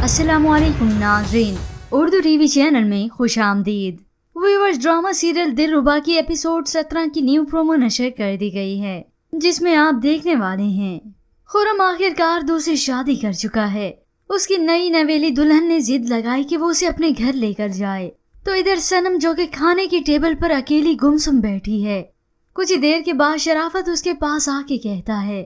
अस्सलामु अलैकुम नाज़रीन, उर्दू टीवी चैनल में खुश आमदीद। व्यूअर्स, ड्रामा सीरियल दिलरुबा की एपिसोड 17 की न्यू प्रोमो नशर कर दी गई है, जिसमें आप देखने वाले हैं खुर्रम आखिरकार दूसरी शादी कर चुका है। उसकी नई नवेली दुल्हन ने जिद लगाई कि वो उसे अपने घर लेकर जाए, तो इधर सनम जो कि खाने की टेबल पर अकेली गुमसुम बैठी है। कुछ ही देर के बाद शराफत उसके पास आके कहता है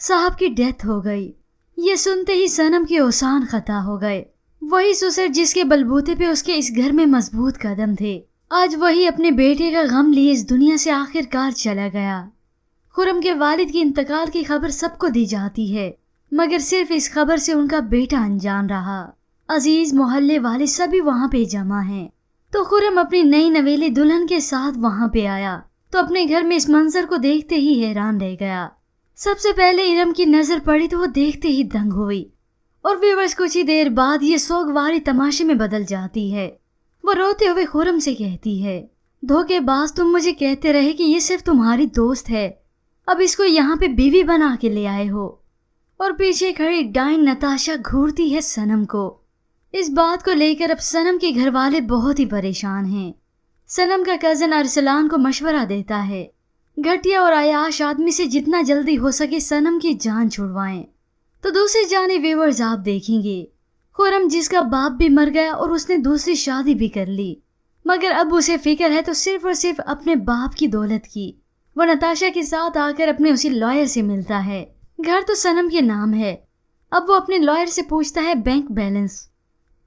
साहब की डेथ हो गई। ये सुनते ही सनम के ओसान खता हो गए। वही सुसर जिसके बलबूते पे उसके इस घर में मजबूत कदम थे, आज वही अपने बेटे का गम लिए इस दुनिया से आखिरकार चला गया। खुर्रम के वालिद की इंतकाल की खबर सबको दी जाती है, मगर सिर्फ इस खबर से उनका बेटा अनजान रहा। अजीज मोहल्ले वाले सभी वहाँ पे जमा हैं, तो खुर्रम अपनी नई नवेली दुल्हन के साथ वहाँ पे आया तो अपने घर में इस मंजर को देखते ही हैरान रह गया। सबसे पहले इरम की नजर पड़ी तो वो देखते ही दंग हुई, और व्यूअर्स कुछ ही देर बाद ये सोगवारी तमाशे में बदल जाती है। वो रोते हुए खुर्रम से कहती है, धोखेबाज, तुम मुझे कहते रहे कि ये सिर्फ तुम्हारी दोस्त है, अब इसको यहाँ पे बीवी बना के ले आए हो। और पीछे खड़ी डाइन नताशा घूरती है सनम को। इस बात को लेकर अब सनम के घर वाले बहुत ही परेशान हैं। सनम का कजन अरसलान को मशवरा देता है घटिया और आयाश आदमी से जितना जल्दी हो सके सनम की जान छुड़वाएं। तो दूसरी जाने व्यूअर्स आप देखेंगे खुर्रम जिसका बाप भी मर गया और उसने दूसरी शादी भी कर ली, मगर अब उसे फिक्र है तो सिर्फ और सिर्फ अपने बाप की दौलत की। वो नताशा के साथ आकर अपने उसी लॉयर से मिलता है। घर तो सनम के नाम है। अब वो अपने लॉयर से पूछता है बैंक बैलेंस,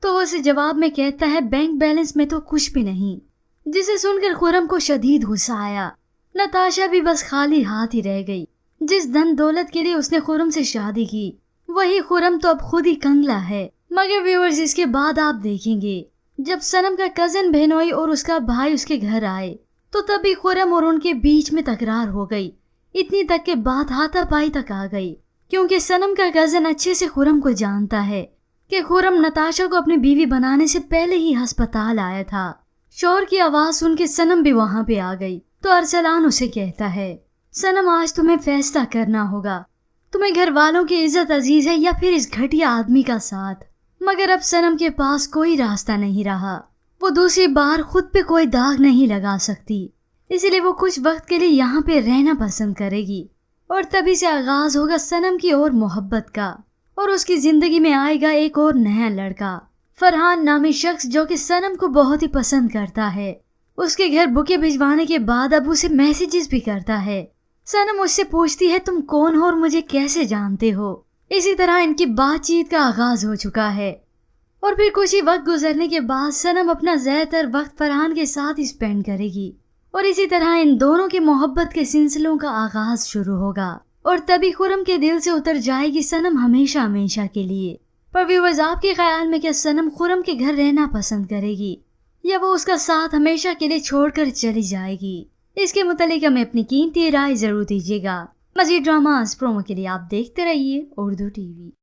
तो वो उसे जवाब में कहता है बैंक बैलेंस में तो कुछ भी नहीं, जिसे सुनकर खुर्रम को शदीद गुस्सा आया। नताशा भी बस खाली हाथ ही रह गई। जिस धन दौलत के लिए उसने खुर्रम से शादी की, वही खुर्रम तो अब खुद ही कंगला है। मगर व्यूअर्स, इसके बाद आप देखेंगे जब सनम का कजन बहनोई और उसका भाई उसके घर आए, तो तभी खुर्रम और उनके बीच में तकरार हो गई। इतनी तक के बात हाथापाई तक आ गई, क्योंकि सनम का कजन अच्छे से खुर्रम को जानता है कि खुर्रम नताशा को अपनी बीवी बनाने से पहले ही अस्पताल आया था। शोर की आवाज सुन के सनम भी वहाँ पे आ गई, तो अरसलान उसे कहता है, सनम, आज तुम्हें फैसला करना होगा, तुम्हें घर वालों की इज्जत अजीज है या फिर इस घटिया आदमी का साथ। मगर अब सनम के पास कोई रास्ता नहीं रहा। वो दूसरी बार खुद पे कोई दाग नहीं लगा सकती, इसलिए वो कुछ वक्त के लिए यहाँ पे रहना पसंद करेगी। और तभी से आगाज होगा सनम की और मोहब्बत का, और उसकी जिंदगी में आएगा एक और नया लड़का, फरहान नामी शख्स, जो कि सनम को बहुत ही पसंद करता है। उसके घर बुके भिजवाने के बाद अब उसे मैसेजेस भी करता है। सनम उससे पूछती है, तुम कौन हो और मुझे कैसे जानते हो। इसी तरह इनकी बातचीत का आगाज हो चुका है, और फिर कुछ ही वक्त गुजरने के बाद सनम अपना ज्यादातर वक्त फरहान के साथ स्पेंड करेगी, और इसी तरह इन दोनों के मोहब्बत के सिलसिलों का आगाज शुरू होगा। और तभी खुर्रम के दिल से उतर जाएगी सनम हमेशा हमेशा के लिए। पर व्यूअर्स, आपके ख्याल में क्या सनम खुर्रम के घर रहना पसंद करेगी, या वो उसका साथ हमेशा के लिए छोड़कर चली जाएगी? इसके मुतालिक हमें अपनी कीमती राय जरूर दीजिएगा। मज़ीद ड्रामास प्रोमो के लिए आप देखते रहिए उर्दू टीवी।